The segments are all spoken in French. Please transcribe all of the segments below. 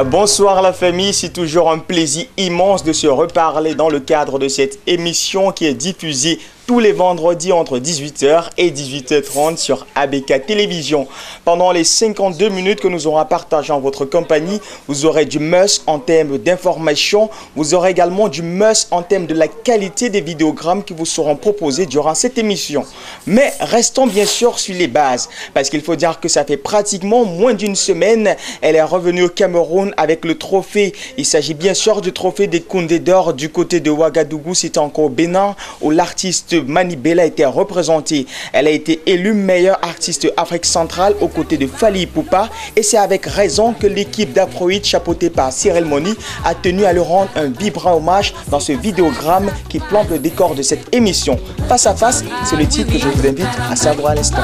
Bonsoir la famille, c'est toujours un plaisir immense de se reparler dans le cadre de cette émission qui est diffusée tous les vendredis entre 18h et 18h30 sur ABK Télévision. Pendant les 52 minutes que nous aurons partagé en votre compagnie, vous aurez du must en termes d'information, vous aurez également du must en termes de la qualité des vidéogrammes qui vous seront proposés durant cette émission. Mais restons bien sûr sur les bases, parce qu'il faut dire que ça fait pratiquement moins d'une semaine, elle est revenue au Cameroun avec le trophée. Il s'agit bien sûr du trophée des Koundé d'or du côté de Ouagadougou, c'était encore au Bénin, où l'artiste Mani Bella a été représentée. Elle a été élue meilleure artiste Afrique centrale aux côtés de Fally Ipupa, et c'est avec raison que l'équipe d'Afrohit chapeautée par Cyril Moni a tenu à lui rendre un vibrant hommage dans ce vidéogramme qui plante le décor de cette émission. Face à face, c'est le titre que je vous invite à savoir à l'instant.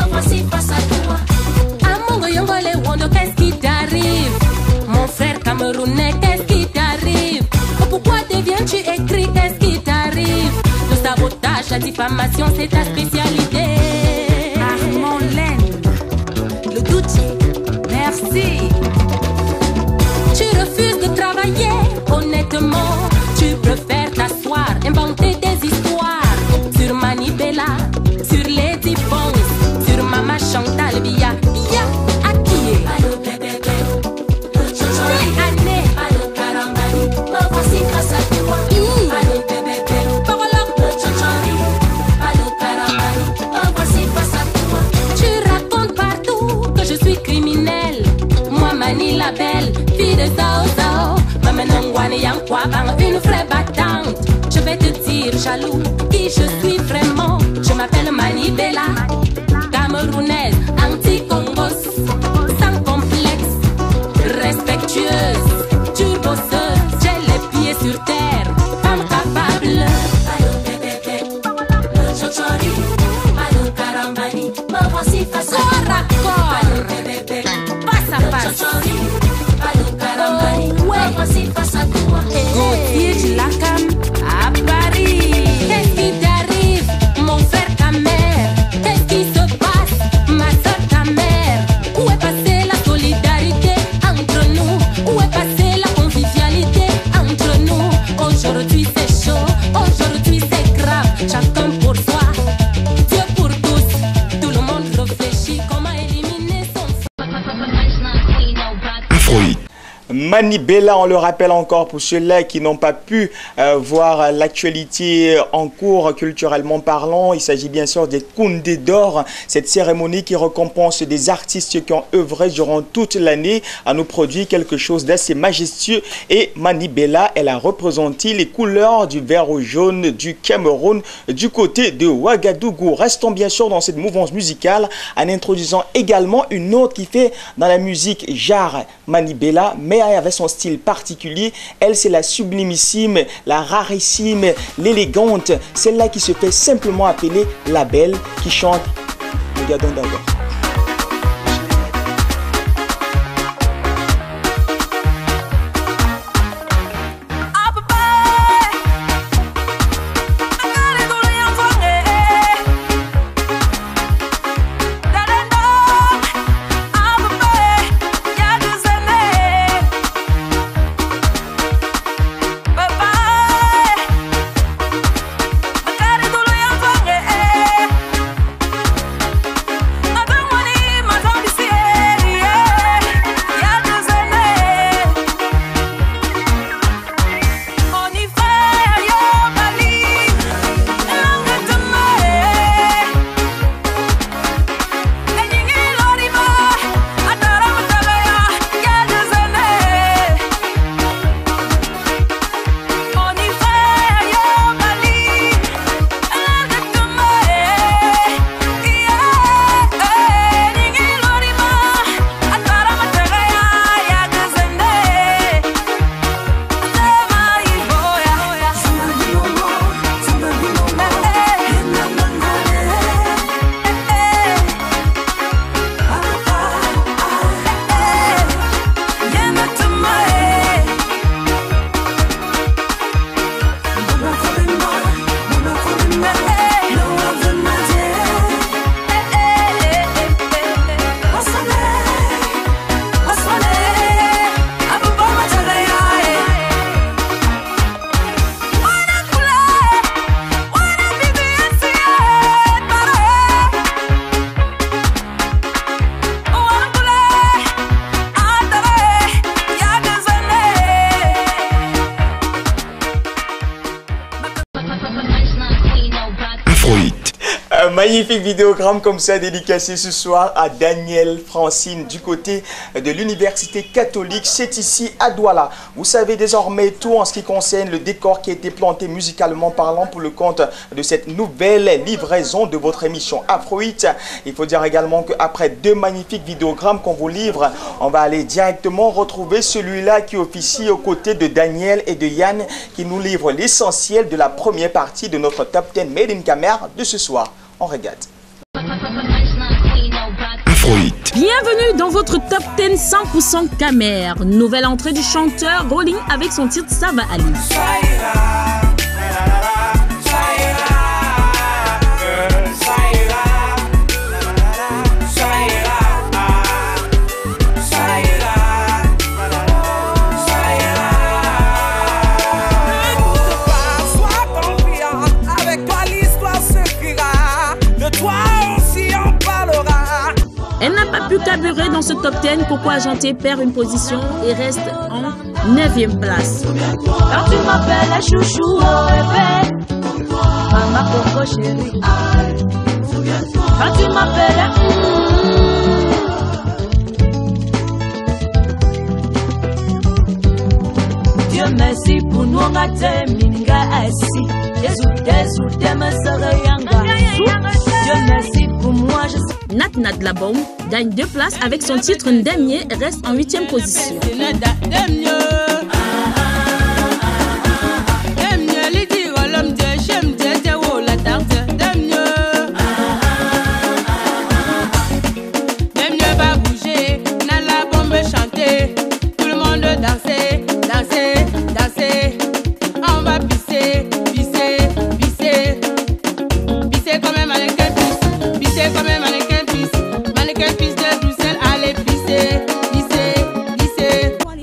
Qu'est-ce qui t'arrive? Mon frère camerounais, qu'est-ce qui t'arrive? Pourquoi deviens-tu écrit? Qu'est-ce qui t'arrive? Le sabotage, la diffamation, c'est ta spécialité. Armand Laine, le doutier, merci. Tu refuses de travailler honnêtement. Tu préfères t'asseoir, inventer des histoires sur Mani Bella, sur Lady Bones, sur Mama Chantal Biya. La belle fille de Zao Zao, Mamanongwane Yankwa Bang, une vraie battante. Je vais te dire, jaloux, qui je suis vraiment. Je m'appelle Mani Bella, camerounaise, anti-congos, sans complexe, respectueuse, turbosseuse. J'ai les pieds sur terre, femme capable. Corps à corps, face à face. Gauthier de la Cam à Paris. Qu'est-ce qui t'arrive, mon frère, ta mère? Qu'est-ce qui se passe, ma soeur, ta mère? Où est passée la solidarité entre nous? Où est passée la convivialité entre nous? Aujourd'hui c'est chaud, aujourd'hui c'est grave. Chacun pour soi, Dieu pour tous. Tout le monde réfléchit comment éliminer son Afrohit. Mani Bella, on le rappelle encore pour ceux-là qui n'ont pas pu voir l'actualité en cours culturellement parlant. Il s'agit bien sûr des Koundé d'or, cette cérémonie qui récompense des artistes qui ont œuvré durant toute l'année à nous produire quelque chose d'assez majestueux. Et Mani Bella, elle a représenté les couleurs du vert au jaune du Cameroun du côté de Ouagadougou. Restons bien sûr dans cette mouvance musicale en introduisant également une autre qui fait dans la musique genre Mani Bella, mais avec son style particulier. Elle, c'est la sublimissime, la rarissime, l'élégante, celle-là qui se fait simplement appeler la belle, qui chante. Regardons d'abord. I Afrohit. Un magnifique vidéogramme comme ça dédicacé ce soir à Daniel Francine du côté de l'université catholique. C'est ici à Douala. Vous savez désormais tout en ce qui concerne le décor qui a été planté musicalement parlant pour le compte de cette nouvelle livraison de votre émission Afrohit. Il faut dire également qu'après deux magnifiques vidéogrammes qu'on vous livre, on va aller directement retrouver celui-là qui officie aux côtés de Daniel et de Yann qui nous livre l'essentiel de la première partie de notre Top 10 Made in Camer de ce soir. On regarde. Afrohit. Bienvenue dans votre Top 10 100% Camer. Nouvelle entrée du chanteur Rolling avec son titre Ça va aller. Elle n'a pas pu carburer dans ce top 10. Coco Agenté perd une position et reste en 9e place. Quand tu m'appelles chouchou, oh bébé, maman Coco chérie. Quand tu m'appelles, Dieu merci pour nous, on a des minga assis. Des me serait yanga. Dieu merci pour moi, je sais. Nat Nat Labom gagne 2 places avec son titre Ndemye et reste en 8e position.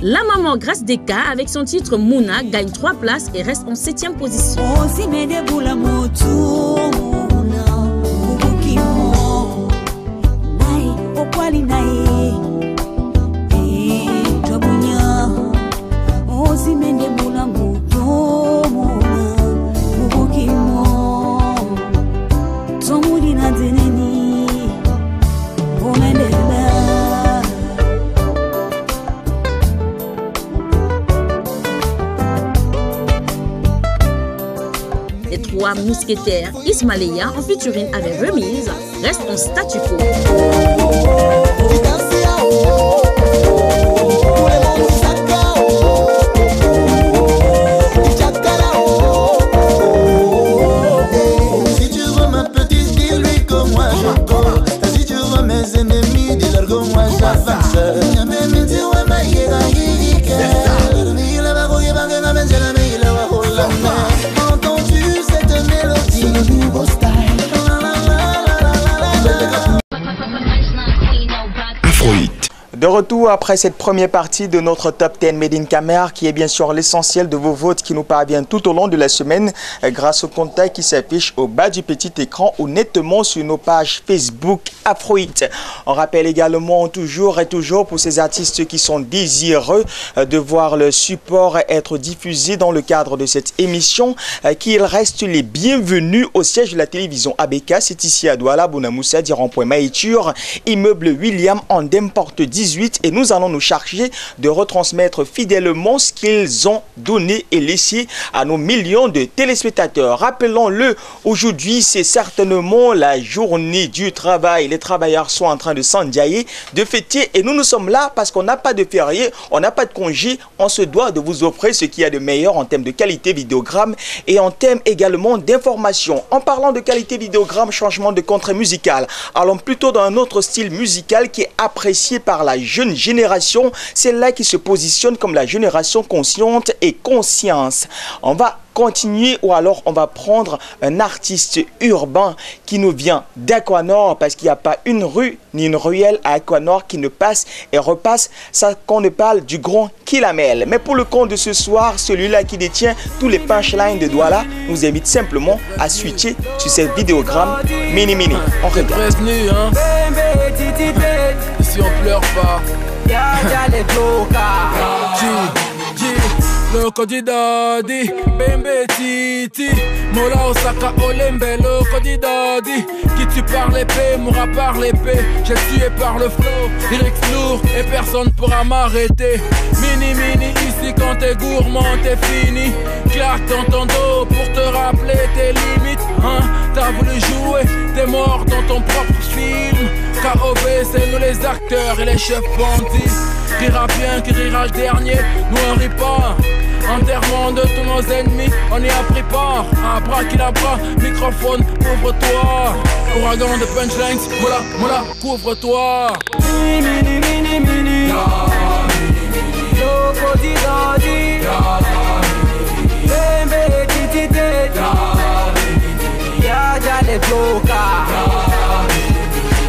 La maman Grâce Deka avec son titre Mouna gagne 3 places et reste en 7e position. Les 3 mousquetaires Ismaïlia en featuring avec Remise restent en statu quo. Si tu veux ma petite, dis-lui que moi je cours. Si tu veux mes ennemis, dis-leur que moi j'avance. De retour après cette première partie de notre Top 10 Made in Camer qui est bien sûr l'essentiel de vos votes qui nous parviennent tout au long de la semaine grâce au contact qui s'affiche au bas du petit écran ou nettement sur nos pages Facebook Afrohit. On rappelle également toujours et toujours pour ces artistes qui sont désireux de voir le support être diffusé dans le cadre de cette émission qu'ils restent les bienvenus au siège de la télévision ABK. C'est ici à Douala, Bonamoussa, Rond-Point Maïtur, immeuble William Andem, porte 18 et nous allons nous charger de retransmettre fidèlement ce qu'ils ont donné et laissé à nos millions de téléspectateurs. Rappelons-le, aujourd'hui c'est certainement la journée du travail. Les travailleurs sont en train de s'endiailler, de fêter et nous sommes là parce qu'on n'a pas de férié, on n'a pas de congé, on se doit de vous offrir ce qu'il y a de meilleur en termes de qualité vidéogramme et en termes également d'information. En parlant de qualité vidéogramme, changement de contrat musical, allons plutôt dans un autre style musical qui est apprécié par la jeune génération, c'est là qui se positionne comme la génération consciente et conscience. On va continuer ou alors on va prendre un artiste urbain qui nous vient d'Aquanor parce qu'il n'y a pas une rue ni une ruelle à Aquanor qui ne passe et repasse ça qu'on ne parle du grand Kilamel. Mais pour le compte de ce soir, celui-là qui détient tous les punchlines de Douala nous invite simplement à switcher sur cette vidéogramme mini. On regarde. Prévenu, hein? Si on pleure pas. le Kodidadi, Bembe Titi, Mola Osaka Olembe, le Kodidadi. Qui tue par l'épée, mourra par l'épée. J'ai tué par le flow, lyrics lourd et personne pourra m'arrêter. Mini mini ici quand t'es gourmand t'es fini. Claque dans ton dos pour te rappeler tes limites. Hein, t'as voulu jouer, t'es mort dans ton propre film. KOB c'est nous les acteurs et les chefs bandits. Qui rira bien, qui rira le dernier, nous on rit pas. Enterrement de tous nos ennemis, on y a pris part. Abracadabra, microphone, couvre-toi. Ouragan de punchlines, moula, moula, couvre-toi. Mini, mini, mini, mini. Loco di dodi. Bembe titi tete. Ya ya le bloca.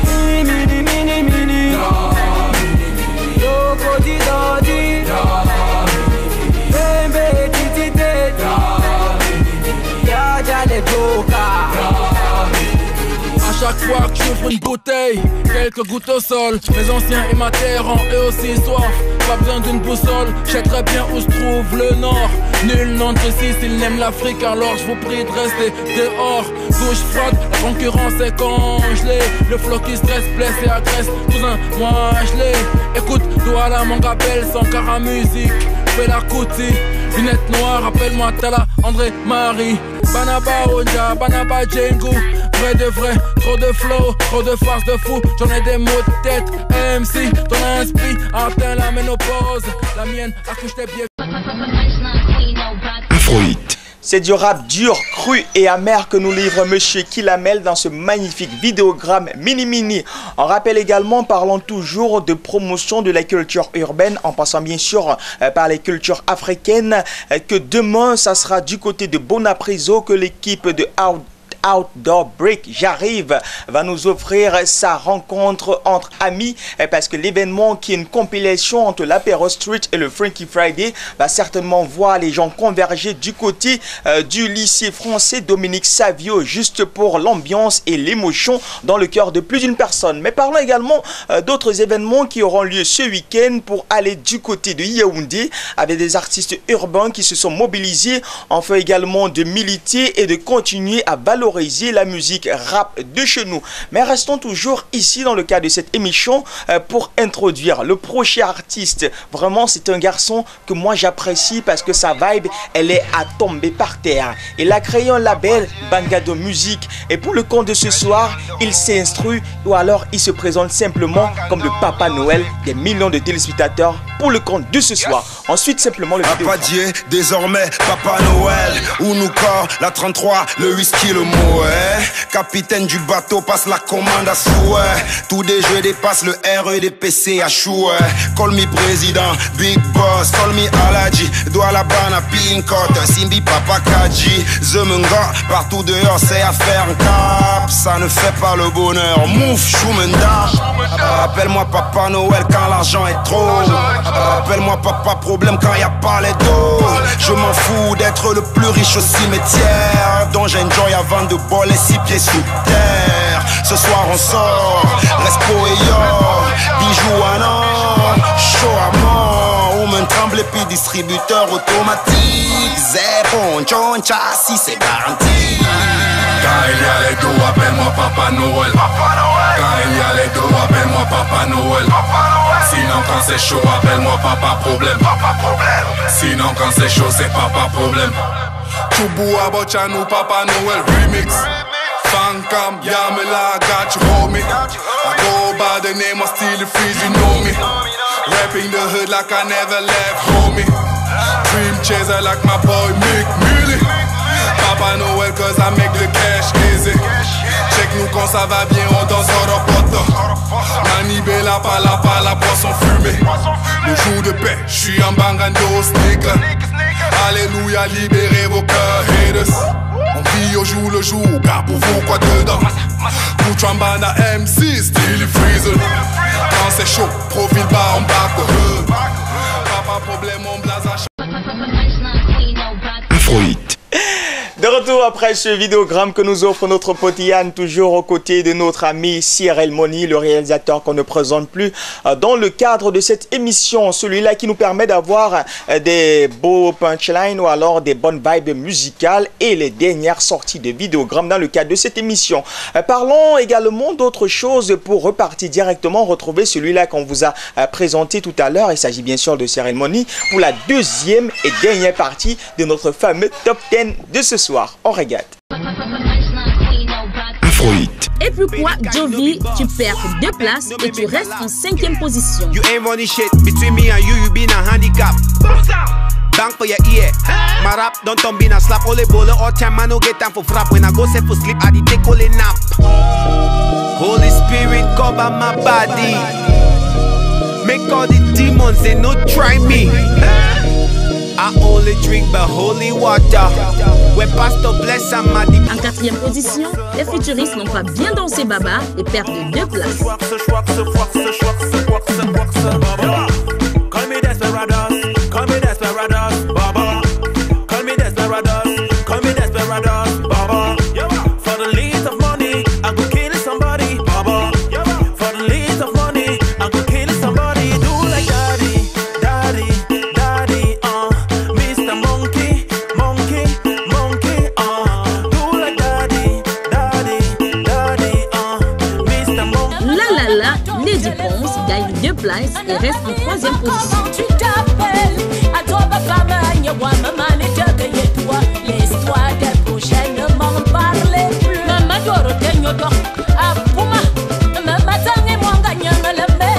Mini, mini, mini, mini. Loco di dodi. Bembe titi tete. Ya ya le bloca. Chaque fois que j'ouvre une bouteille, quelques gouttes au sol. Mes anciens et ma terre ont eux aussi soif. Pas besoin d'une boussole, je sais très bien où se trouve le nord. Nul n'entre ici s'il n'aime l'Afrique, alors je vous prie de rester dehors. Douche froide, la concurrence est congelée. Le flow qui stresse, blesse et agresse. Cousin, moi je l'ai. Écoute, Douala, mon gabelle, sans cara musique. Fais la coutie, lunettes noires, appelle-moi Tala, André, Marie. Banaba Onja, Banaba Django. Vrai de vrai, trop de flow, trop de farce de fou. J'en ai des mots de tête, MC, ton inspi atteint la ménopause. La mienne accouche tes pieds. Afrohit. C'est du rap dur, cru et amer que nous livre Monsieur Kilamel dans ce magnifique vidéogramme Mini Mini. On rappelle également, parlons toujours de promotion de la culture urbaine, en passant bien sûr par les cultures africaines, que demain, ça sera du côté de Bonapriso que l'équipe de Outdoor Break, j'arrive, va nous offrir sa rencontre entre amis, parce que l'événement qui est une compilation entre l'Apéro Street et le Frankie Friday va certainement voir les gens converger du côté du lycée français Dominique Savio, juste pour l'ambiance et l'émotion dans le cœur de plus d'une personne. Mais parlons également d'autres événements qui auront lieu ce week-end pour aller du côté de Yaoundé avec des artistes urbains qui se sont mobilisés afin également de militer et de continuer à valoriser la musique rap de chez nous. Mais restons toujours ici dans le cadre de cette émission pour introduire le prochain artiste. Vraiment, c'est un garçon que moi j'apprécie parce que sa vibe, elle est à tomber par terre. Il a créé un label, Bangado Music, et pour le compte de ce soir, il s'instruit ou alors il se présente simplement comme le Papa Noël des millions de téléspectateurs pour le compte de ce soir. Ensuite, simplement le vidéo. Apadier, désormais Papa Noël, Ounouka, la 33, le whisky, le mot. Capitaine du bateau, passe la commande à souhait. Tout des jeux dépasse le RE des PC à chouet. Call me président, big boss, call me Aladji. Douala Bana, Pinkot, Simbi Papa Kaji. Zemunga, partout dehors c'est à faire un cap. Ça ne fait pas le bonheur, mouf, choumenda. Appelle-moi Papa Noël quand l'argent est trop. Appelle-moi Papa Problème quand y a pas les dos. Je m'en fous d'être le plus riche au cimetière. Dont j'enjoy avant de bol et 6 pieds sous terre. Ce soir on sort, Respo et yo, bijoux à non, chaud à mort. Ou me tremble et puis distributeur automatique. Zépon, choncha, si c'est garanti. Quand il y a les dos, appelle-moi Papa Noël. Quand il y a les dos, appelle-moi Papa Noël. Sinon quand c'est chaud, appelle-moi Papa Problème. Sinon quand c'est chaud, c'est Papa Problème. Chubu Abochanu, Papa Noel remix. Fankam, Yamela, got you, homie. I go by the name of Steely Freeze, you know me. Rapping the hood like I never left, homie. Dream chaser like my boy Mick Millie. Papa Noel cause I make the cash easy. Check nous quand ça va bien, on danse hors poto. Manibé la pala, poisson fumé. Le jour de paix, j'suis en bangando sneaker. Alléluia, libérez vos cœurs, haters. On vit au jour le jour, car pour vous quoi dedans. Bouchambana MC, Steely Freezer. Quand c'est chaud, profil bas, on back the hood. Papa Problème, on blaze à Afrohit. De retour après ce vidéogramme que nous offre notre pote Yann, toujours aux côtés de notre ami Cyril Moni, le réalisateur qu'on ne présente plus dans le cadre de cette émission. Celui-là qui nous permet d'avoir des beaux punchlines ou alors des bonnes vibes musicales et les dernières sorties de vidéogrammes dans le cadre de cette émission. Parlons également d'autres choses pour repartir directement, retrouver celui-là qu'on vous a présenté tout à l'heure. Il s'agit bien sûr de Cyril Moni pour la deuxième et dernière partie de notre fameux top 10 de ce soir. On regarde. Afrohit. Et pourquoi, Jovi, tu perds 2 places et tu restes en 5e position? You ain't running shit between me and you been a handicap. Bang for your ear. My rap don't turn be a slap. All the bowler all time man no get time for frap. When I go set for sleep, I did take all a nap. Holy Spirit cover my body. Make all the demons they no try me. I only drink the holy water. Where pastor bless and my En 4e position, les futuristes n'ont pas bien dansé Baba et perdent 2 places. Call me Desperados, call me Desperados, Baba. Call me Desperados, call me Desperados, Baba. For the least of money, I go kill somebody, Baba. For the least of money, I go kill somebody. Do like daddy, daddy, daddy, Mr. Monkey, monkey, monkey, do like daddy, daddy, daddy, Mr. Monkey. La, Lady Ponce gagne 2 places et reste en 3e position. Tu t'appelles, à toi ma femme, moi maman et toi, l'histoire des prochaines ne m'en parlez plus. Maman Dorothée Nyodo, à Pouma, maman Tangue Mwanga Nyangalame,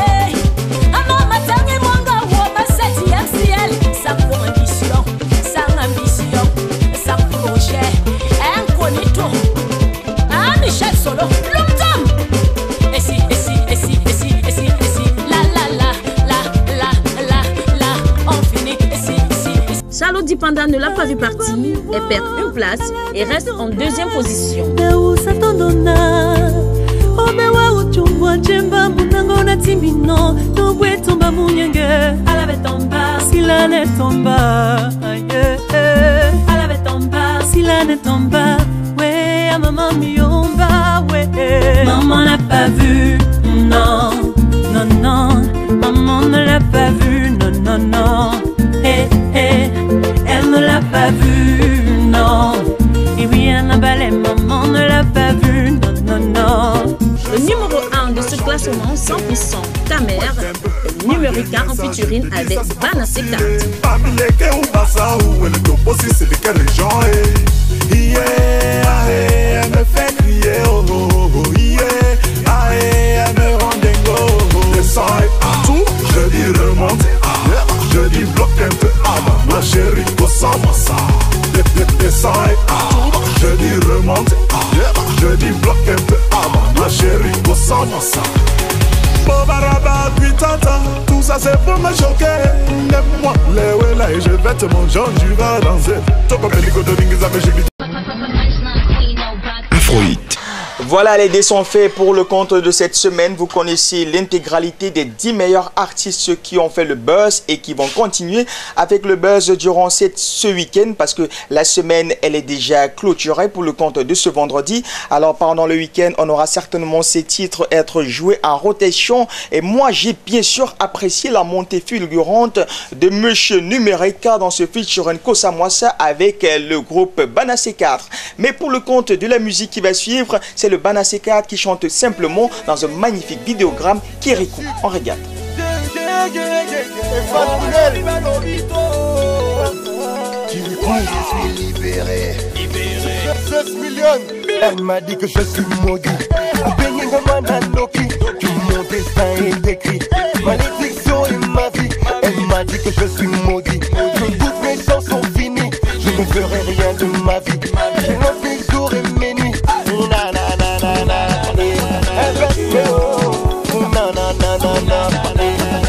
maman Tangue Mwanga Woma 7e ciel, sans condition, sans projet, incognito, Michel Solo, longtemps. Et si, on finit. Charlotte Dipanda ne l'a pas vu partir, elle perd 1 place et reste en 2e position. Maman n'a pas vu, non, non, non. Maman ne l'a pas vu, non, non, non. Elle ne l'a pas vu, non. Et oui, Annabelle, maman ne l'a pas vu, non, non, non. Le numéro 1 de ce classement 100% ta mère, le numérique en featuring avec Bana C4. Elle me fait crier, oh oh oh, yeah. Elle me rend dingo. Descends et tout, je dis remonte, je dis bloque un peu avant. Ma chérie, ressemble ça. Descends et tout, je dis remonte, je dis bloque un peu avant. Ma chérie, ressemble ça. Bobaraba, puis tata, tout ça c'est pour me choquer. Lève-moi, lève là et je vais te manger, tu vas danser. Toi, comme les cotonings, ça me chibit. Afrohit. Voilà, les dés sont faits pour le compte de cette semaine. Vous connaissez l'intégralité des 10 meilleurs artistes qui ont fait le buzz et qui vont continuer avec le buzz durant ce week-end parce que la semaine, elle est déjà clôturée pour le compte de ce vendredi. Alors, pendant le week-end, on aura certainement ces titres être joués en rotation. Et moi, j'ai bien sûr apprécié la montée fulgurante de Monsieur Numérica dans ce featuring Kosa Mwassa avec le groupe Bana C4. Mais pour le compte de la musique qui va suivre, c'est le Bana C4 qui chante simplement dans un magnifique vidéogramme Kirikou. On regarde. Je suis libéré. 16 millions. Elle m'a dit que je suis maudit. Tout mon destin est écrit. Malédiction est ma vie. Elle m'a dit que je suis maudit. Que toutes mes chances sont finies. Je ne ferai rien de ma vie. Je n'en fais jour et mes nuits.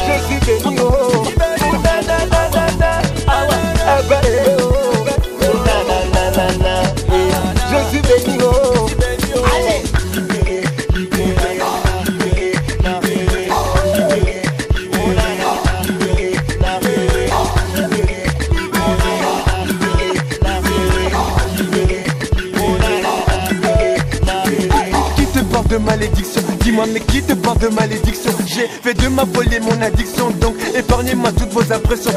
Je suis béni, oh. Je suis béni, oh. Allez. Dis-moi mais qui te parle de malédiction? J'ai fait de ma folie mon addiction. Donc épargnez-moi toutes vos impressions.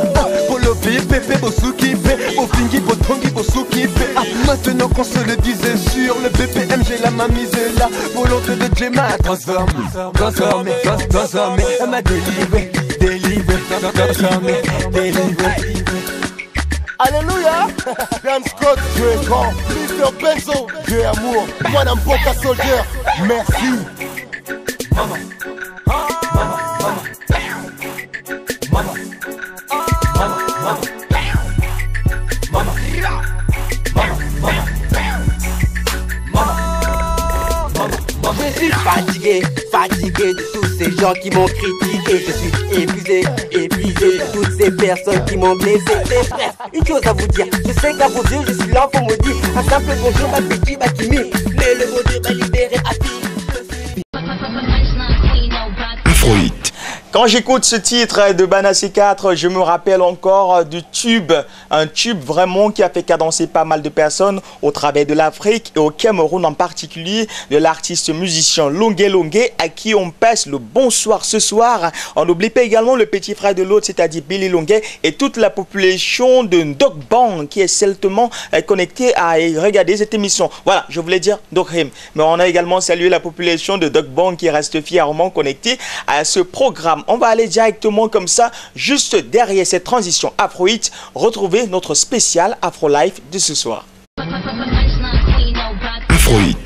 Polo Pépé, Bosuki Bofingi, Botongi, Bosuki maintenant qu'on se le disait sur le BPM, j'ai la main mise là. Volonté de Dieu m'a transformé. Elle m'a délivré, transformé. Alléluia. Dan Scott, Dieu est grand. Mr. Benzo, Dieu est amour. Madame Boca Soldier, merci. Mama. Je suis fatigué de tous ces gens qui m'ont critiqué. Je suis épuisé de toutes ces personnes qui m'ont blessé. Mais bref, une chose à vous dire, je sais qu'à vos yeux je suis l'enfant maudit. Un simple bonjour ma petite Bakimi, mais le bon Dieu m'a libéré à vie. Afrohit. Quand j'écoute ce titre de Bana C4, je me rappelle encore du tube, un tube vraiment qui a fait cadencer pas mal de personnes au travers de l'Afrique et au Cameroun en particulier, de l'artiste musicien Longué Longué à qui on passe le bonsoir ce soir. On n'oublie pas également le petit frère de l'autre, c'est-à-dire Billy Longué et toute la population de Doc Bang qui est certainement connectée à regarder cette émission. Voilà, je voulais dire Doc Him, mais on a également salué la population de Doc Bang qui reste fièrement connectée à ce programme. On va aller directement comme ça, juste derrière cette transition Afrohit, retrouver notre spécial Afro Life de ce soir. Afrohit.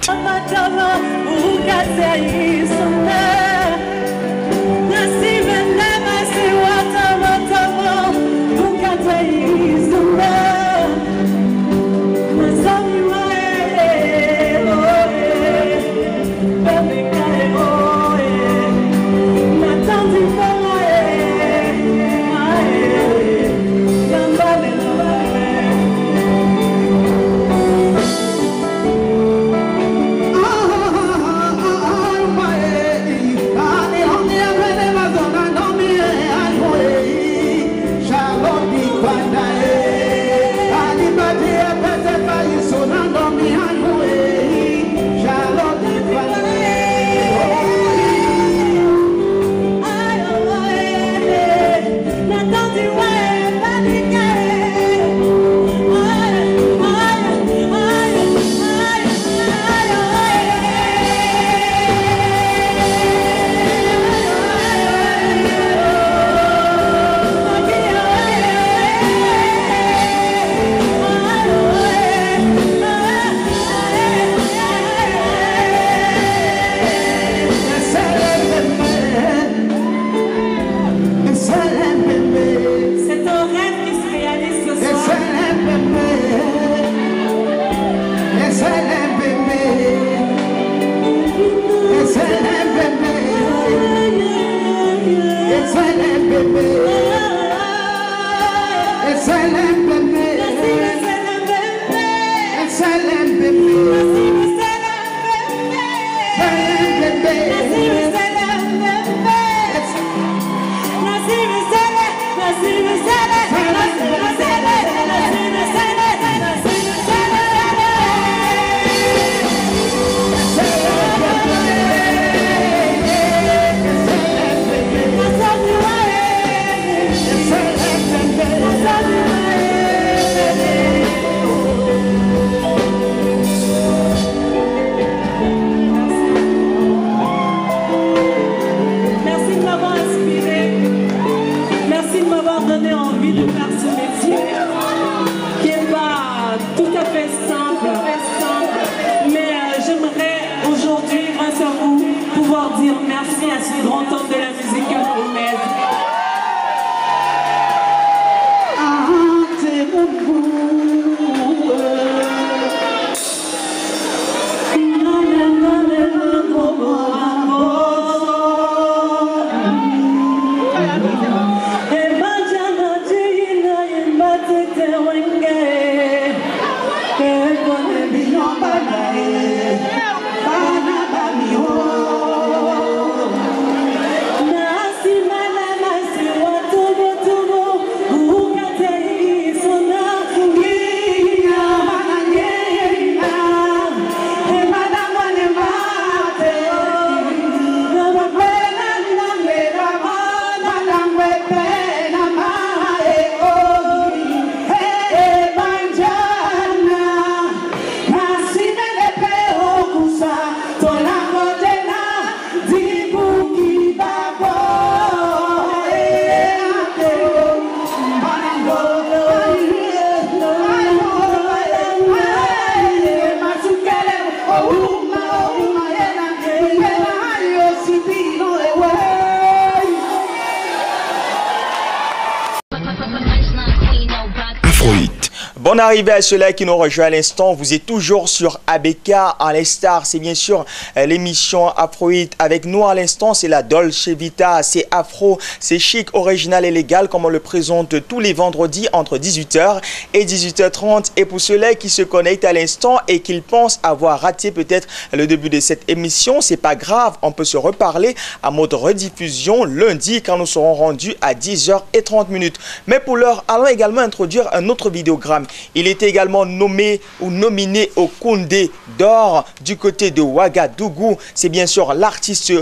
arrivé à ceux-là qui nous rejoignent à l'instant, vous êtes toujours sur ABK à l'instar. C'est bien sûr l'émission Afrohit. Avec nous à l'instant, c'est la Dolce Vita. C'est afro, c'est chic, original et légal comme on le présente tous les vendredis entre 18h et 18h30. Et pour ceux-là qui se connectent à l'instant et qui pensent avoir raté peut-être le début de cette émission, c'est pas grave. On peut se reparler à mode rediffusion lundi quand nous serons rendus à 10h30. Mais pour l'heure, allons également introduire un autre vidéogramme. Il était également nommé ou nominé au Condé d'or du côté de Ouagadougou. C'est bien sûr l'artiste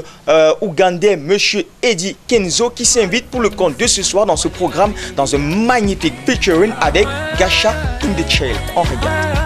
ougandais Monsieur Eddie Kenzo qui s'invite pour le compte de ce soir dans ce programme dans un magnifique featuring avec Gasha in the Chill. On regarde.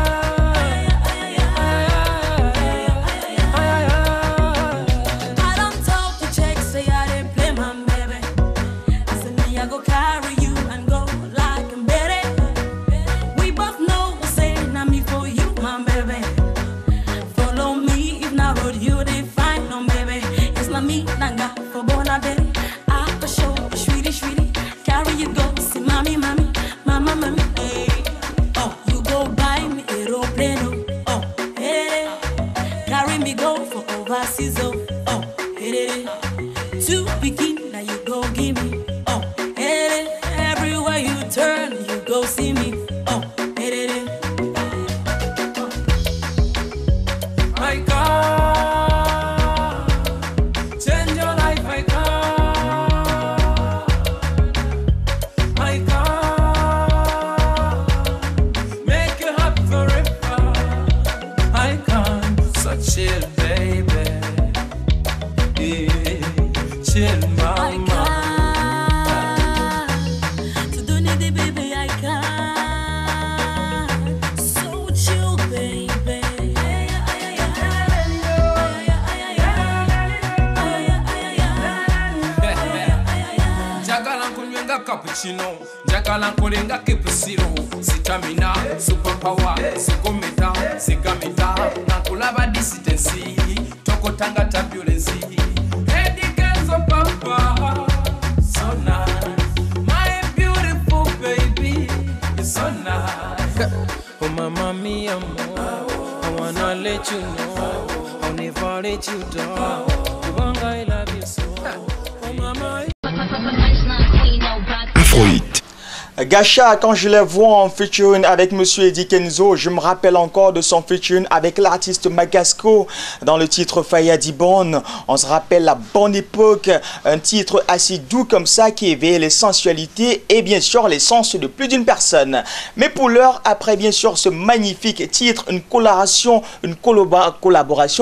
Gasha, quand je les vois en featuring avec Monsieur Eddie Kenzo, je me rappelle encore de son featuring avec l'artiste Magasco dans le titre Fayadi Bonne. On se rappelle la bonne époque, un titre assez doux comme ça qui éveille les sensualités et bien sûr les sens de plus d'une personne. Mais pour l'heure, après bien sûr ce magnifique titre, une collaboration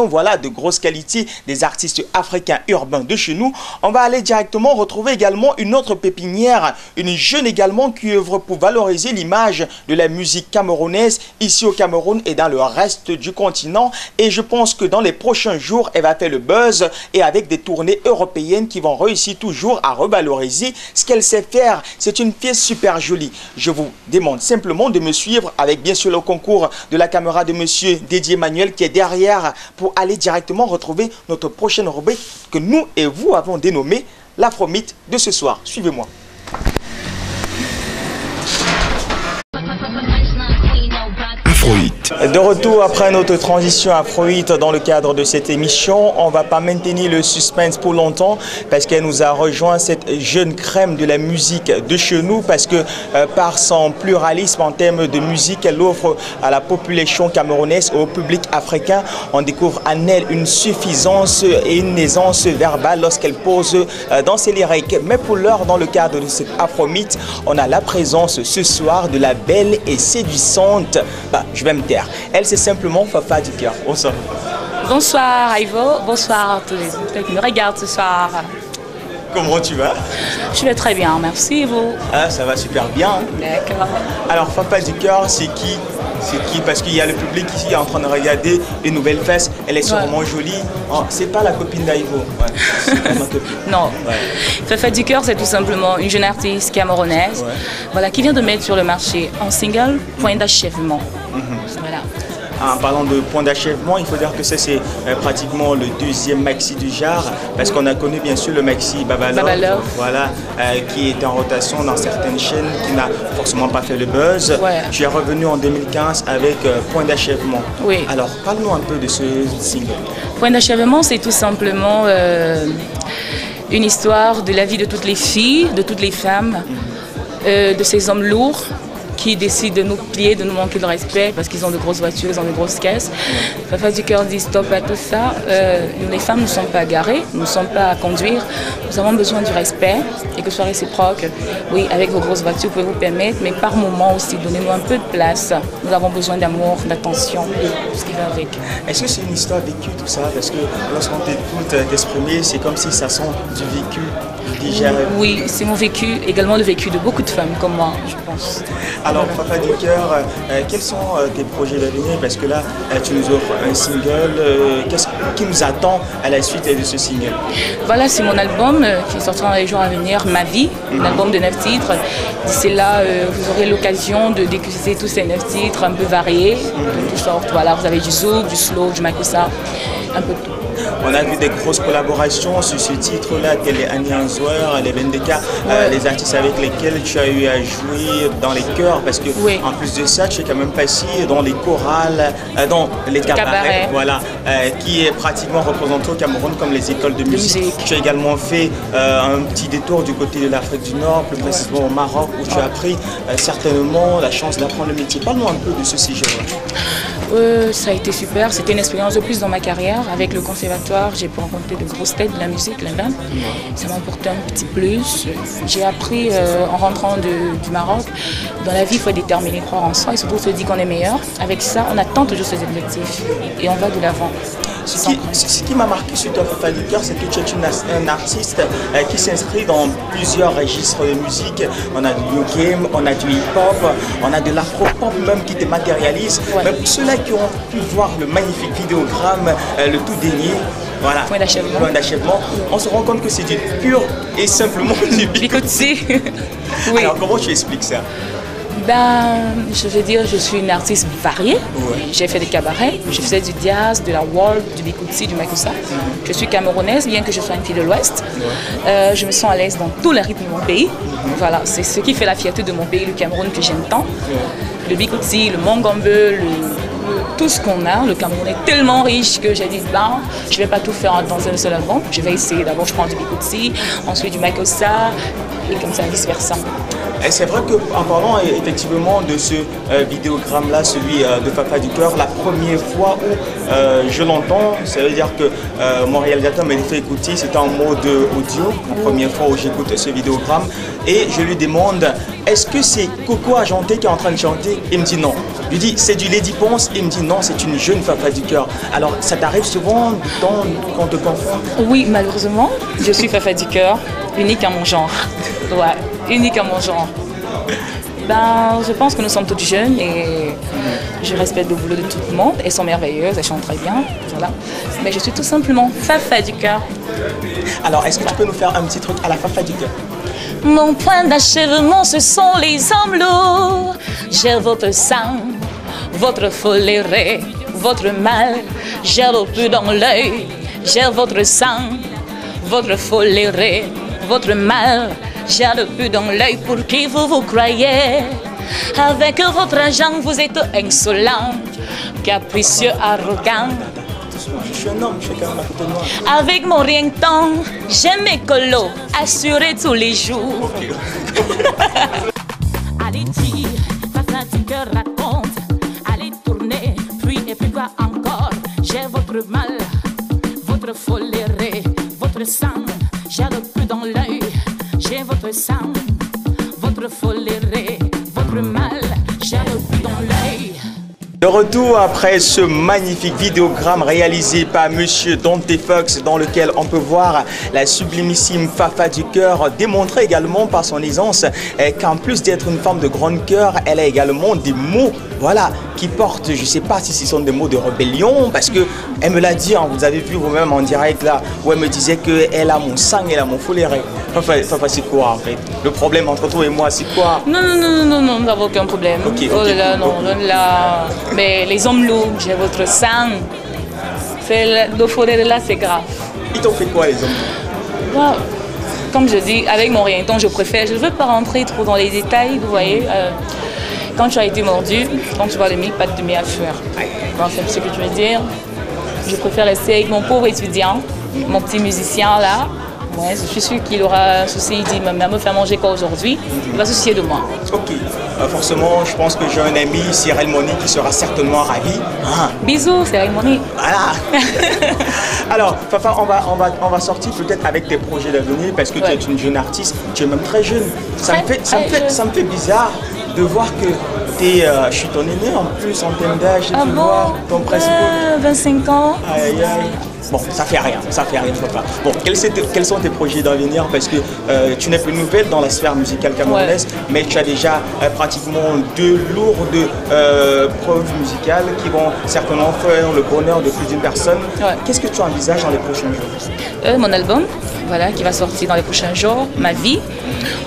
voilà, de grosse qualité des artistes africains urbains de chez nous, on va aller directement retrouver également une autre pépinière, une jeune également qui œuvre pour valoriser l'image de la musique camerounaise ici au Cameroun et dans le reste du continent. Et je pense que dans les prochains jours, elle va faire le buzz et avec des tournées européennes qui vont réussir toujours à revaloriser ce qu'elle sait faire. C'est une pièce super jolie. Je vous demande simplement de me suivre avec bien sûr le concours de la caméra de Monsieur Didier Emmanuel qui est derrière pour aller directement retrouver notre prochaine rubrique que nous et vous avons dénommée l'Afrohit de ce soir. Suivez-moi. De retour après notre transition Afrohit dans le cadre de cette émission, on ne va pas maintenir le suspense pour longtemps parce qu'elle nous a rejoint cette jeune crème de la musique de chez nous parce que par son pluralisme en termes de musique, elle offre à la population camerounaise et au public africain. On découvre en elle une suffisance et une aisance verbale lorsqu'elle pose dans ses lyriques. Mais pour l'heure, dans le cadre de cette Afrohit, on a la présence ce soir de la belle et séduisante, je vais me taire. Elle, c'est simplement Fafa du cœur. Bonsoir. Bonsoir Ivo, bonsoir à tous les qui me regardent ce soir. Comment tu vas? Je vais très bien, merci, vous? Ah, ça va super bien. D'accord. Alors, Fafa du cœur, c'est qui? C'est qui? Parce qu'il y a le public ici en train de regarder les nouvelles fesses. Elle est sûrement jolie. Oh, c'est pas la copine d'Ivo. Ouais. C'est pas ma copine. Non. Ouais. Fafa du cœur, c'est tout simplement une jeune artiste camerounaise, voilà, qui vient de mettre sur le marché un single Point d'achèvement. Voilà. en parlant de point d'achèvement, il faut dire que ça c'est pratiquement le deuxième maxi du genre, parce qu'on a connu bien sûr le maxi Baba Love, voilà, qui était en rotation dans certaines chaînes, qui n'a forcément pas fait le buzz. Ouais. Tu es revenu en 2015 avec point d'achèvement. Oui. Alors parle-nous un peu de ce single. Point d'achèvement, c'est tout simplement une histoire de la vie de toutes les filles, de toutes les femmes, de ces hommes lourds qui décident de nous plier, de nous manquer de respect parce qu'ils ont de grosses voitures, ils ont de grosses caisses. Fafa du cœur dit stop à tout ça. Nous les femmes ne sommes pas garées, nous ne sommes pas à conduire. Nous avons besoin du respect et que ce soit réciproque. Oui, avec vos grosses voitures, vous pouvez vous permettre, mais par moment aussi, donnez-nous un peu de place. Nous avons besoin d'amour, d'attention et tout ce qui va avec. Est-ce que c'est une histoire vécue tout ça? Parce que lorsqu'on t'écoute t'exprimer, c'est comme si ça sent du vécu. Déjà... Oui, c'est mon vécu, également le vécu de beaucoup de femmes comme moi, je pense. Alors, Fafa du cœur, quels sont tes projets d'avenir? Parce que là, tu nous offres un single. Qu'est-ce qui nous attend à la suite de ce single? Voilà, c'est mon album qui sortira dans les jours à venir, Ma vie, un album de 9 titres. D'ici là, vous aurez l'occasion de déguster tous ces 9 titres un peu variés, de toutes sortes. Voilà, vous avez du zouk, du slow, du makossa, un peu de tout. On a vu des grosses collaborations sur ce titre-là, tels les Annie Answer, les Bendeka, les artistes avec lesquels tu as eu à jouer dans les chœurs, parce que en plus de ça, tu es quand même passé dans les chorales, dans les cabarets, voilà, qui est pratiquement représenté au Cameroun comme les écoles de musique. Tu as également fait un petit détour du côté de l'Afrique du Nord, plus précisément au Maroc, où tu as pris certainement la chance d'apprendre le métier. Parle-nous un peu de ce séjour-là. Ça a été super, c'était une expérience de plus dans ma carrière. Avec le conservatoire, j'ai pu rencontrer de grosses têtes de la musique là-bas. Ça m'a apporté un petit plus. J'ai appris en rentrant du Maroc, dans la vie, il faut être déterminé, croire en soi et surtout se dire qu'on est meilleur. Avec ça, on attend toujours ses objectifs et on va de l'avant. Ce qui m'a marqué sur toi, Fafa du cœur, c'est que tu es un artiste qui s'inscrit dans plusieurs registres de musique. On a du new game, on a du hip-hop, on a de l'afro-pop même qui te matérialise. Mais pour ceux-là qui ont pu voir le magnifique vidéogramme, le tout dernier, voilà, point d'achèvement, on se rend compte que c'est du pur et simplement du bikutsi. Oui. Alors comment tu expliques ça? Je veux dire, je suis une artiste variée. J'ai fait des cabarets, je faisais du jazz, de la world, du bikutsi, du makossa. Je suis camerounaise, bien que je sois une fille de l'Ouest. Je me sens à l'aise dans tous les rythmes de mon pays. Voilà, c'est ce qui fait la fierté de mon pays, le Cameroun, que j'aime tant. Le bikutsi, le mangombe, tout ce qu'on a. Le Cameroun est tellement riche que j'ai dit, je ne vais pas tout faire dans un seul album. Je vais essayer. D'abord, je prends du bikutsi, ensuite du makossa, et comme ça, vice-versa. Et c'est vrai qu'en parlant effectivement de ce vidéogramme-là, celui de Fafa du cœur, la première fois où je l'entends, ça veut dire que mon réalisateur m'a fait écouter, c'était en mode audio, la première fois où j'écoute ce vidéogramme, et je lui demande, est-ce que c'est Coco Argenté qui est en train de chanter? Il me dit non. Je lui dis, c'est du Lady Ponce? Il me dit non, c'est une jeune Fafa du cœur. Alors, ça t'arrive souvent qu'on te confond? Oui, malheureusement, je suis Fafa du cœur, unique à mon genre. Ouais, unique à mon genre. Je pense que nous sommes toutes jeunes et je respecte le boulot de tout le monde. Elles sont merveilleuses, elles chantent très bien. Voilà. Mais je suis tout simplement Fafa du cœur. Alors, est-ce que tu peux nous faire un petit truc à la Fafa du cœur? Mon point d'achèvement, ce sont les hommes lourds. J'ai votre sang, votre foléré, votre mal. J'ai le peu dans l'œil. J'ai votre sang, votre foléré, votre mal. J'ai le peu dans l'œil pour qui vous croyez. Avec votre argent, vous êtes insolent, capricieux, arrogant. Je suis un homme, je suis quand même à côté de moi. Avec mon rien de temps, j'aime mes colos, assuré tous les jours. Allez dire, Fafa du cœur raconte. Allez tourner, puis et puis quoi encore. J'ai votre mal, votre foléré, votre sang. J'ai le peu dans l'œil. J'ai votre sang, votre foléré, votre mal, j'ai le but dans l'œil. De retour après ce magnifique vidéogramme réalisé par Monsieur Dante Fox, dans lequel on peut voir la sublimissime Fafa du cœur démontrer également par son aisance qu'en plus d'être une femme de grand cœur, elle a également des mots voilà, qui portent, je sais pas si ce sont des mots de rébellion, parce que elle me l'a dit, hein, vous avez vu vous-même en direct là, où elle me disait qu'elle a mon sang, elle a mon foléré. Enfin, c'est quoi en fait? Le problème entre toi et moi, c'est quoi? Non, nous n'avons aucun problème. Ok, oh là là, non, là. Mais les hommes loups, j'ai votre sang. Le foléré là, c'est grave. Ils t'ont fait quoi les hommes? Wow. Comme je dis, avec mon rien, je préfère, je ne veux pas rentrer trop dans les détails, vous voyez. Quand tu as été mordu, quand tu vois le mille pattes de mes affaires, c'est ce que tu veux dire. Je préfère rester avec mon pauvre étudiant, mon petit musicien là. Ouais, je suis sûre qu'il aura un souci, il dit, maman me faire manger quoi aujourd'hui, il va se soucier de moi. Ok, forcément, je pense que j'ai un ami, Cyril Moni, qui sera certainement ravi. Ah. Bisous, Cyril Moni. Voilà. Alors, Fafa, on va sortir peut-être avec tes projets d'avenir, parce que tu es une jeune artiste, tu es même très jeune. Ça me fait bizarre de voir que je suis ton aîné en plus en termes d'âge, tu vois, ton presque 25 ans. Aïe, aïe. Bon, ça fait rien, Fafa. Bon, quels sont tes projets d'avenir? Parce que tu n'es plus nouvelle dans la sphère musicale camerounaise, mais tu as déjà pratiquement 2 lourdes preuves musicales qui vont certainement faire le bonheur de plus d'une personne. Qu'est-ce que tu envisages dans les prochains jours? Mon album, voilà, qui va sortir dans les prochains jours, ma vie.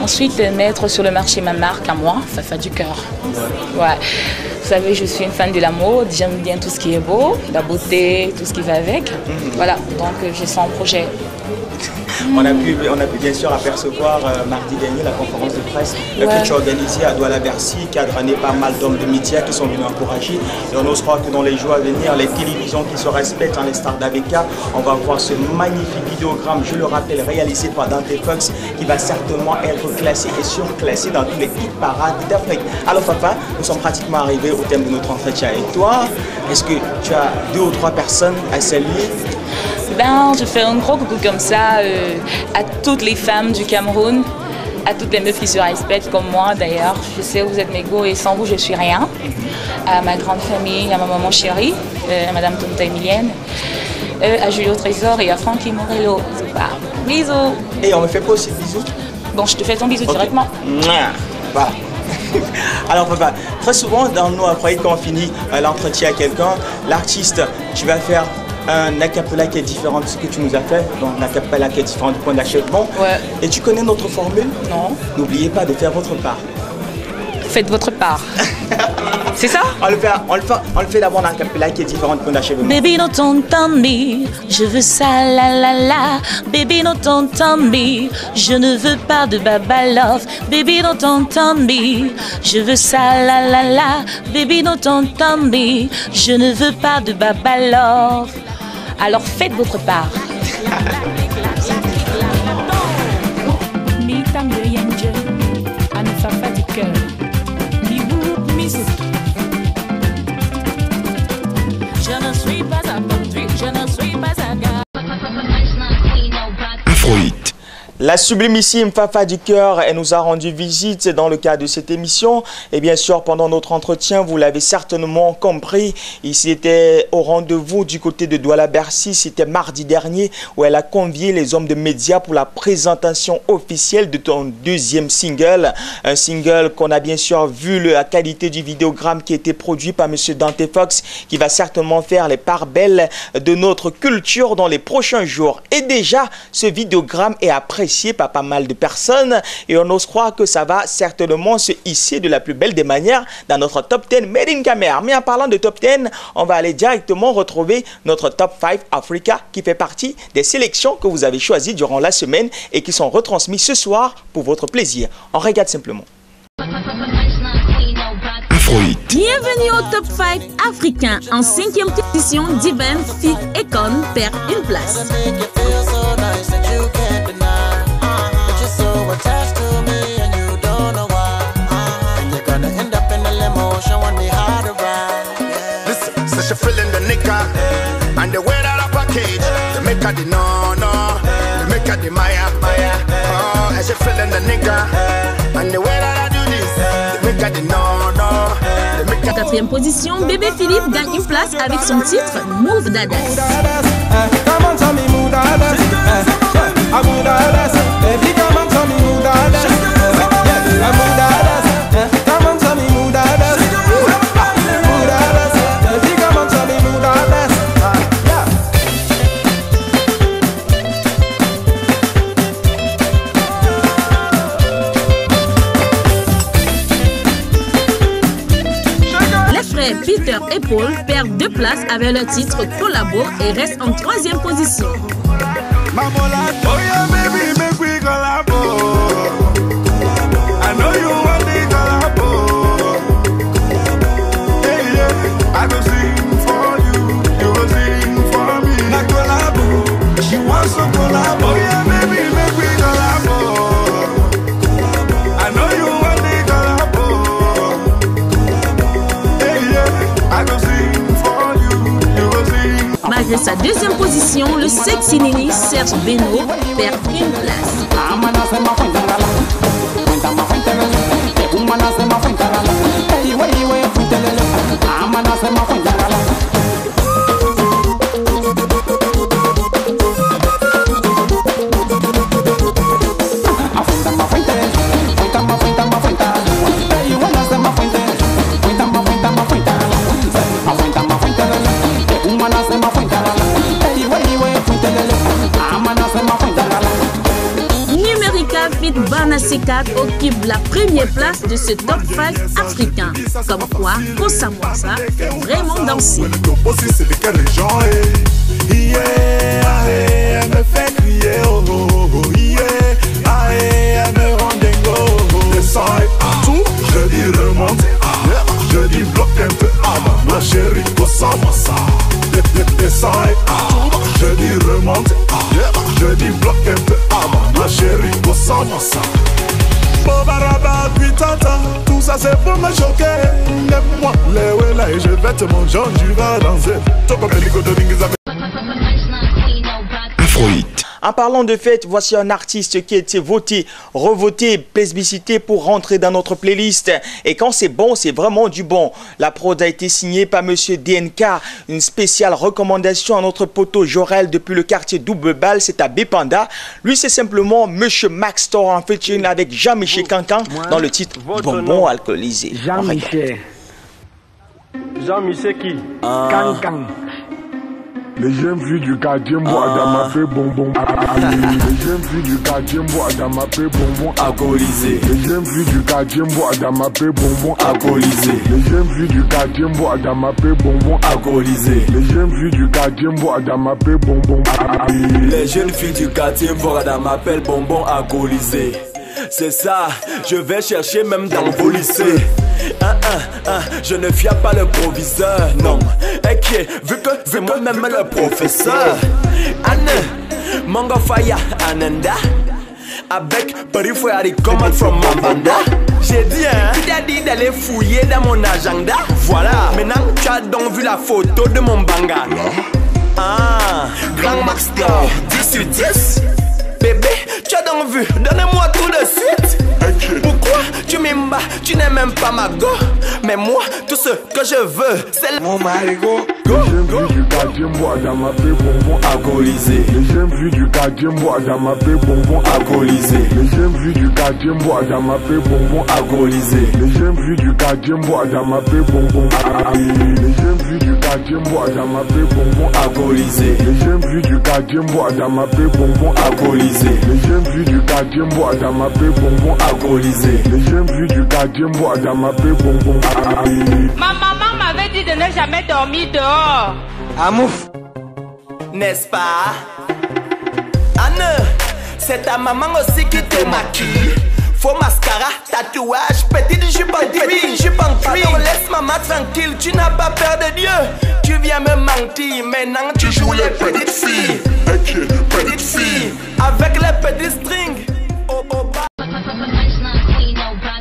Ensuite, mettre sur le marché ma marque à moi, Fafa du cœur. Ouais. Vous savez, je suis une fan de la mode, j'aime bien tout ce qui est beau, la beauté, tout ce qui va avec. Voilà, donc j'ai ça en projet. On a pu bien sûr apercevoir mardi dernier la conférence de presse que tu as organisée à Douala-Bercy, cadrée par mal d'hommes de médias qui sont venus encourager. Et on ose croire que dans les jours à venir, les télévisions qui se respectent, les stars d'ABK, on va voir ce magnifique vidéogramme, je le rappelle, réalisé par Dante Fox, qui va certainement être classé et surclassé dans tous les hit parades d'Afrique. Alors Papa, nous sommes pratiquement arrivés au thème de notre entretien avec toi. Est-ce que tu as 2 ou 3 personnes à saluer? Je fais un gros coucou comme ça à toutes les femmes du Cameroun, à toutes les meufs qui se respectent comme moi d'ailleurs. Je sais que vous êtes mes go et sans vous je suis rien. À ma grande famille, à ma maman chérie, à Madame Tonta Emilienne, à Julio Trésor et à Francky Morello. Bisous. Et on me fait pas aussi de bisous? Bon, je te fais ton bisou directement. Voilà. Alors Papa, très souvent dans nos après quand on finit l'entretien à quelqu'un, l'artiste, tu vas faire un acapella qui est différent de ce que tu nous as fait, donc un acapella qui est différent du point d'achèvement. Et tu connais notre formule? Non. N'oubliez pas de faire votre part. Faites votre part. C'est ça? On le fait d'abord un acapella qui est différent du point d'achèvement. Baby, no t'entends me, je veux ça, la la la. Baby, no t'entends me, je ne veux pas de baba love. Baby, no t'entends me, je veux ça, la la la. Baby, no t'entends me, je ne veux pas de baba love. Alors faites votre part. Afrohit. La sublimissime Fafa du cœur, elle nous a rendu visite dans le cadre de cette émission. Et bien sûr, pendant notre entretien, vous l'avez certainement compris, il s'était au rendez-vous du côté de Douala-Bercy. C'était mardi dernier où elle a convié les hommes de médias pour la présentation officielle de ton 2e single. Un single qu'on a bien sûr vu la qualité du vidéogramme qui a été produit par M. Dante Fox, qui va certainement faire les parts belles de notre culture dans les prochains jours. Et déjà, ce vidéogramme est apprécié par pas mal de personnes et on ose croire que ça va certainement se hisser de la plus belle des manières dans notre top 10 Made in Camer. Mais en parlant de top 10, on va aller directement retrouver notre top 5 Africa qui fait partie des sélections que vous avez choisies durant la semaine et qui sont retransmises ce soir pour votre plaisir. On regarde simplement. Afrohit. Bienvenue au top 5 africain. En 5e position, Divan Fit Econ perd une place. Attached to me and you don't know why. And you're gonna end up in the limo showing me how to ride. Listen, so she feeling the nigga and the way that I package. The make her the no, the make her the Maya. Oh, and she feeling the nigga and the way that I do this. The make her the no, the make her. En 4e position, Bébé Philippe gagne une place avec son titre Move Dadas. Come on, tell me move dadas. Move dadas. Baby, come on, tell me move dadas. Move dadas. Come on, tell me move dadas. Paul perd 2 places avec le titre Collabo et reste en 3e position. Malgré sa 2e position, le sexy Nini Serge Beno perd 1 place. Bana C4 occupe la première place de ce top 5 africain. Comme quoi, Kosa Mwasa fait vraiment danser. Aussi, c'est des les gens, elle me fait crier, oh, oh, oh, elle me rend dingo. Descends et tout, je dis remonte, je dis bloque un peu avant. Ma chérie, Kosa Mwasa. Descends et tout, je dis remonte, je dis bloque un peu avant. Ma chérie, Kosa Mwasa. Bobaraba, puis tata, tout ça c'est pour me choquer. Lève-moi, lève là et je vais te manger, tu vas danser. Afrohit. En parlant de fête, voici un artiste qui a été voté, revoté, plébiscité pour rentrer dans notre playlist. Et quand c'est bon, c'est vraiment du bon. La prod a été signée par Monsieur DNK. Une spéciale recommandation à notre poteau Jorel depuis le quartier Double Balle, c'est à Bépanda. Lui, c'est simplement Monsieur Max Store en featuring avec Jean-Michel Cancan dans le titre Bonbon alcoolisé. Jean-Michel. Jean-Michel qui Cancan. Les jeunes filles du quartier boivent dans ma paix bonbon. Les jeunes filles du quartier boivent dans ma paix bonbon alcoolisé. Les jeunes filles du quartier boivent dans ma paix bonbon alcoolisé. Les jeunes filles du quartier boivent dans ma paix bonbon alcoolisé. Les jeunes filles du quartier boivent dans ma paix bonbon. Les jeunes filles du quartier boivent dans ma paix bonbon alcoolisé. C'est ça, je vais chercher même dans vos lycées. Je ne fiais pas le proviseur, non. Ok, vu que c'est moi-même le professeur. Anne, Mango Fire, Ananda. Avec Paris Fouari, command from Mambanda. J'ai dit, il a dit d'aller fouiller dans mon agenda. Voilà, maintenant tu as donc vu la photo de mon banga. Grand Max Store, 10 sur 10. Bébé, tu as donc vu, donne-moi tout de suite. Pourquoi tu m'aimes, tu n'es même pas ma go. Mais moi, tout ce que je veux, c'est mon marigot. Les jeunes filles du quartier boivent dans ma paix bonbon alcoolisé. Les jeunes filles du quartier boivent dans ma paix bonbon alcoolisé. Les jeunes filles du quartier boivent dans ma paix bonbon alcoolisé. Les jeunes filles du quartier boivent dans ma paix bonbon. Les jeunes filles du quartier boivent dans ma paix bonbon alcoolisé. Les jeunes filles du quartier boivent dans ma paix bonbon alcoolisé. Les jeunes filles du quartier boivent dans ma paix bonbon alcoolisé. Les jeunes filles du quartier boivent dans ma paix bonbon. Ma maman m'avait dit de ne jamais dormir dehors. Amouf, n'est-ce pas? Anne, c'est ta maman aussi qui te maquille. Faux mascara, tatouage, petite jupe en cuir. Alors laisse maman tranquille, tu n'as pas peur de Dieu. Tu viens me mentir, maintenant tu joues les petites filles. Petites filles, avec les petits strings.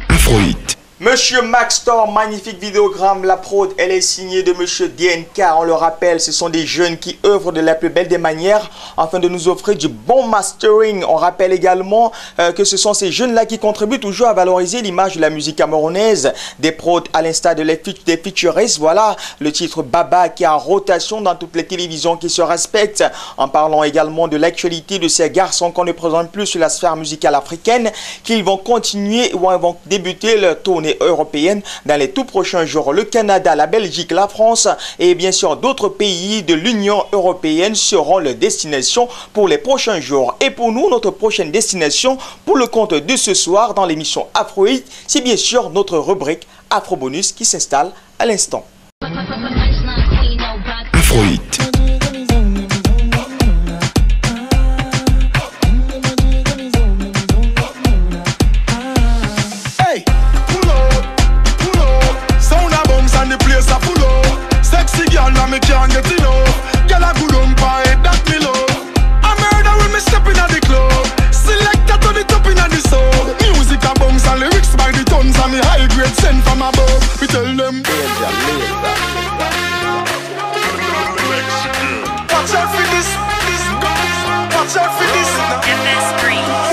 Afrohit. Monsieur Max Store, magnifique vidéogramme. La prod, elle est signée de Monsieur DNK. On le rappelle, ce sont des jeunes qui œuvrent de la plus belle des manières afin de nous offrir du bon mastering. On rappelle également que ce sont ces jeunes-là qui contribuent toujours à valoriser l'image de la musique camerounaise. Des prods à l'instar des featuristes. Voilà le titre Baba qui est en rotation dans toutes les télévisions qui se respectent. En parlant également de l'actualité de ces garçons qu'on ne présente plus sur la sphère musicale africaine, qu'ils vont continuer ou ils vont débuter leur tournée européenne dans les tout prochains jours. Le Canada, la Belgique, la France et bien sûr d'autres pays de l'Union européenne seront leurs destinations pour les prochains jours. Et pour nous, notre prochaine destination pour le compte de ce soir dans l'émission Afrohit, c'est bien sûr notre rubrique Afro Bonus qui s'installe à l'instant. Afrohit. Hey, pull up. Sound a bounce and the place a full up. Sexy girl, now me can't get enough. Girl a good on by that me love. A murder when me step in at the club. Selector to the top in at the soul. Music a bounce and lyrics by the tons. And me high grade sent from above. We tell them watch out for this. Watch out for this.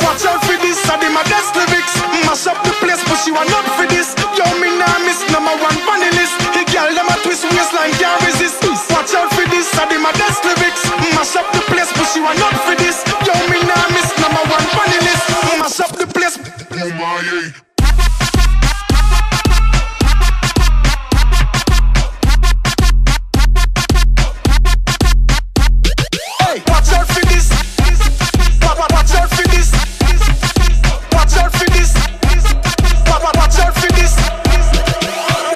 Watch out for this. I did my best lyrics. Mash up the place, but she want not for this. Yo, me nah miss number one funny list. He girl them a twist waistline can't resist. Watch out for this. I did my best lyrics. Mash up the place, but she want not for this. Yo, me nah miss number one funny list. Mash up the place. Oh my yeah. Watch out for this. Watch out for this. Watch out for this. Watch out for this.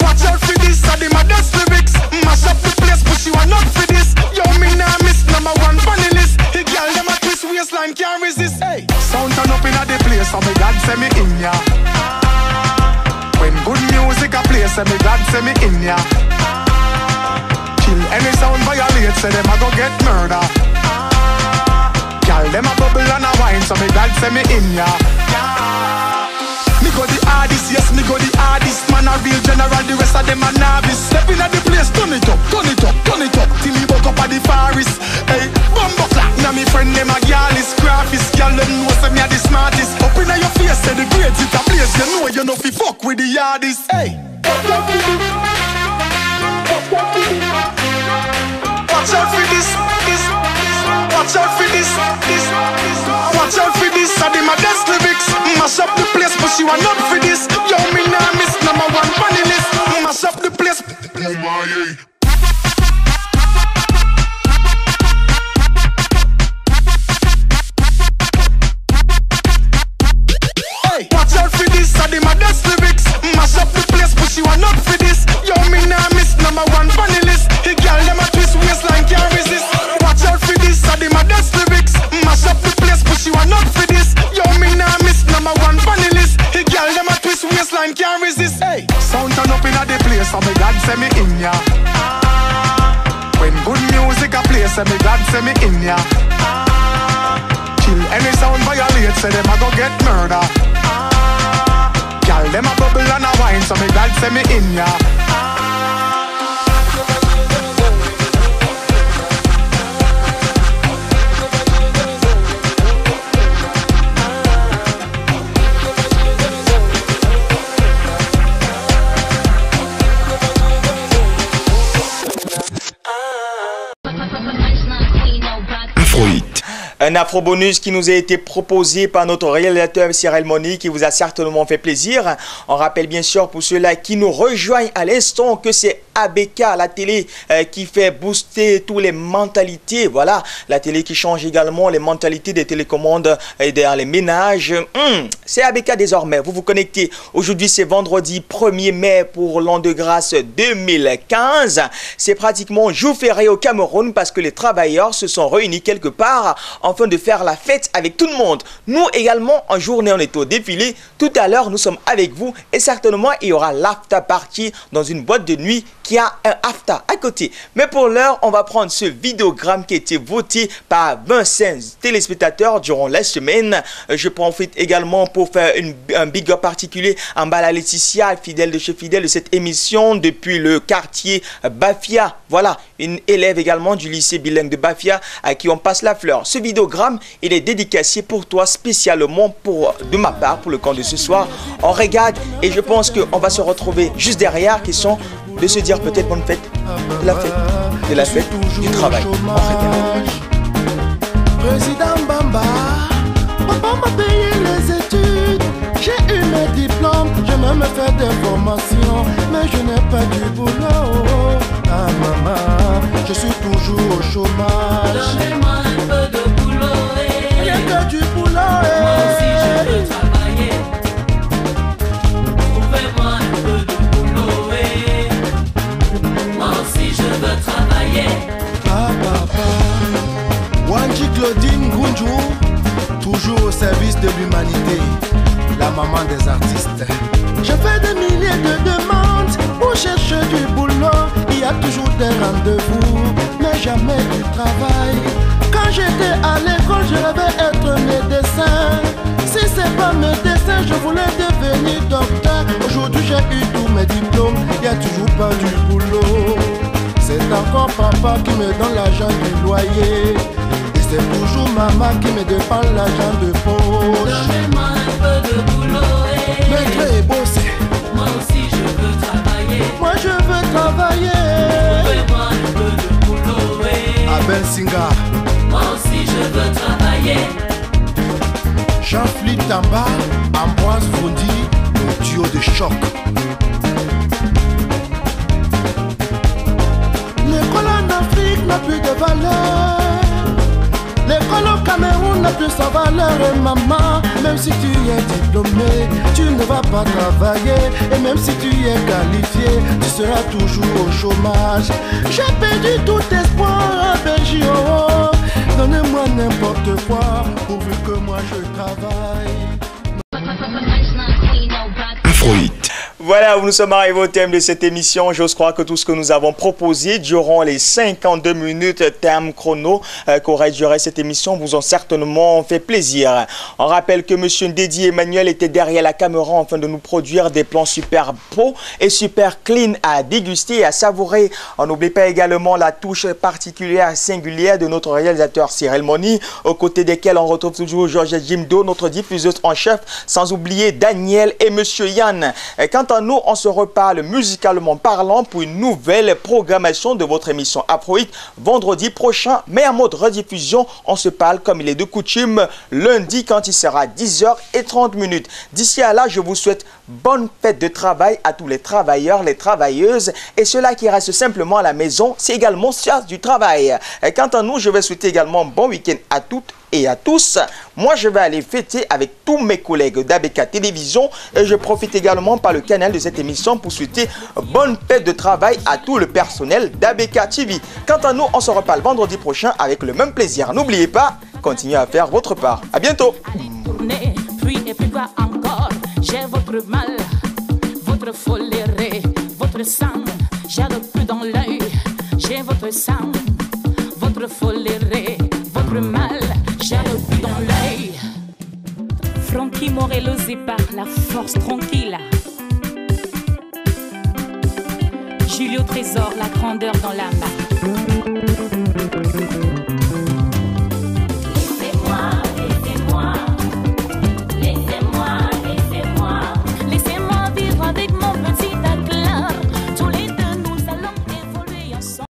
Watch out for this. I did my best lyrics. Mash up the place, but she want not for this. Yo, me nah miss number one funny list. He girl them a twist waistline can't resist. Hey, sound turn up inna the place, so me glad say me in ya. When good music a play, say me glad say me in ya. Kill any sound violate, say them a go get murder. Girl, them a bubble and a wine, so me glad say me in ya. Me go the hardest, yes, me go the hardest. Man a real general, the rest of them a novice. Step in at the place, turn it up, turn it up, turn it up. Till me buck up at the forest. Hey, bumbo clap, now me friend them a girl is graphist. Girl, them know say me a the smartest. Up in your face, say the grades it a place. You know fi fuck with the hardest. Hey, watch out for this. Watch out for this. Watch out for this. I did my best lyrics. Mash up the place, but she want not for this. Yo, me nah miss number one funny list. Mash up the place. Oh my yeah. Hey, watch out for this. I did my best lyrics. Mash up the place, but she want not for this. Yo, me nah miss number one funny list. He girl them a twist waistline can't resist. Watch out for this. I did my best lyrics. Mash up the place, but she want not for this. Yo, me nah miss number one funny list. He girl them a twist waistline can't resist. Hey, sound turn up inna the place, so me glad say me in ya. When good music a play, say me glad say me in ya. Kill any sound violate, say them a go get murder. Girl, them a bubble and a wine, so me glad say me in ya. Afrohit. Un afro-bonus qui nous a été proposé par notre réalisateur Cyril Moni, qui vous a certainement fait plaisir. On rappelle bien sûr pour ceux-là qui nous rejoignent à l'instant que c'est ABK, la télé qui fait booster toutes les mentalités. Voilà, la télé qui change également les mentalités des télécommandes et dans les ménages. C'est ABK désormais. Vous vous connectez. Aujourd'hui, c'est vendredi 1er mai pour l'an de grâce 2015. C'est pratiquement jour férié au Cameroun parce que les travailleurs se sont réunis quelque part afin de faire la fête avec tout le monde. Nous également, en journée, on est au défilé. Tout à l'heure, nous sommes avec vous et certainement, il y aura l'after party dans une boîte de nuit qui a un after à côté. Mais pour l'heure, on va prendre ce vidéogramme qui a été voté par 25 téléspectateurs durant la semaine. Je profite également pour faire un big up particulier en bas à Laetitia, fidèle de chez fidèle de cette émission depuis le quartier Bafia. Voilà, une élève également du lycée bilingue de Bafia à qui on passe la fleur. Ce vidéogramme, il est dédicacé pour toi spécialement de ma part pour le camp de ce soir. On regarde et je pense qu'on va se retrouver juste derrière, question de se dire peut-être bonne fête, de la fête du travail. On regarde. Président Bamba, papa m'a payé les études, j'ai eu mes diplômes, je même fait des formations, mais je n'ai pas du boulot. Ah maman, je suis toujours au chômage. Donnez-moi un peu de boulot. Rien que du boulot. Moi aussi je veux travailler. Trouvez-moi un peu de boulot. Moi aussi je veux travailler. Claudine Gounjou, toujours au service de l'humanité, la maman des artistes. Je fais des milliers de demandes pour chercher du boulot. Il y a toujours des rendez-vous, mais jamais du travail. Quand j'étais à l'école, je rêvais être médecin. Si c'est pas médecin, je voulais devenir docteur. Aujourd'hui j'ai eu tous mes diplômes, il n'y a toujours pas du boulot. C'est encore papa qui me donne l'argent du loyer. Et c'est toujours maman qui me dépense l'argent de poche. Donnez-moi un peu de boulot. Maître et bossé. Moi aussi je veux travailler. Moi je veux travailler. Donnez-moi un peu de boulot. À Ben Singa. Moi aussi je veux travailler. Jean-Philippe Tamba, Ambroise Fondi, le duo de choc. L'école en Afrique n'a plus de valeur. L'école au Cameroun n'a plus sa valeur. Et maman, même si tu es diplômé, tu ne vas pas travailler. Et même si tu es qualifié, tu seras toujours au chômage. J'ai perdu tout espoir à Belgique. Donnez-moi n'importe quoi, pourvu que moi je travaille. Afrohit. Voilà, nous sommes arrivés au thème de cette émission. J'ose croire que tout ce que nous avons proposé durant les 52 minutes thème chrono qu'aurait duré cette émission vous ont certainement fait plaisir. On rappelle que M. Ndedi Emmanuel était derrière la caméra afin de nous produire des plans super beaux et super clean à déguster et à savourer. On n'oublie pas également la touche particulière, singulière de notre réalisateur Cyril Moni, aux côtés desquels on retrouve toujours Georges Jimdo, notre diffuseuse en chef, sans oublier Daniel et M. Yann. Quant à nous, on se reparle musicalement parlant pour une nouvelle programmation de votre émission Afrohit vendredi prochain. Mais en mode rediffusion, on se parle comme il est de coutume lundi quand il sera 10h30. D'ici à là, je vous souhaite bonne fête de travail à tous les travailleurs, les travailleuses et ceux-là qui restent simplement à la maison. C'est également ça du travail. Quant à nous, je vais souhaiter également un bon week-end à toutes et à tous. Moi, je vais aller fêter avec tous mes collègues d'ABK Télévision et je profite également par le canal de cette émission pour souhaiter bonne fête de travail à tout le personnel d'ABK TV. Quant à nous, on se reparle vendredi prochain avec le même plaisir. N'oubliez pas, continuez à faire votre part. À bientôt. Puis et puis quoi encore? J'ai votre mal, votre foléré, votre sang. J'ai le plus dans l'œil. J'ai votre sang, votre foléré, votre mal. J'ai le plus dans l'œil. Francky Morelosé par la force tranquille. Julio Trésor, la grandeur dans la main.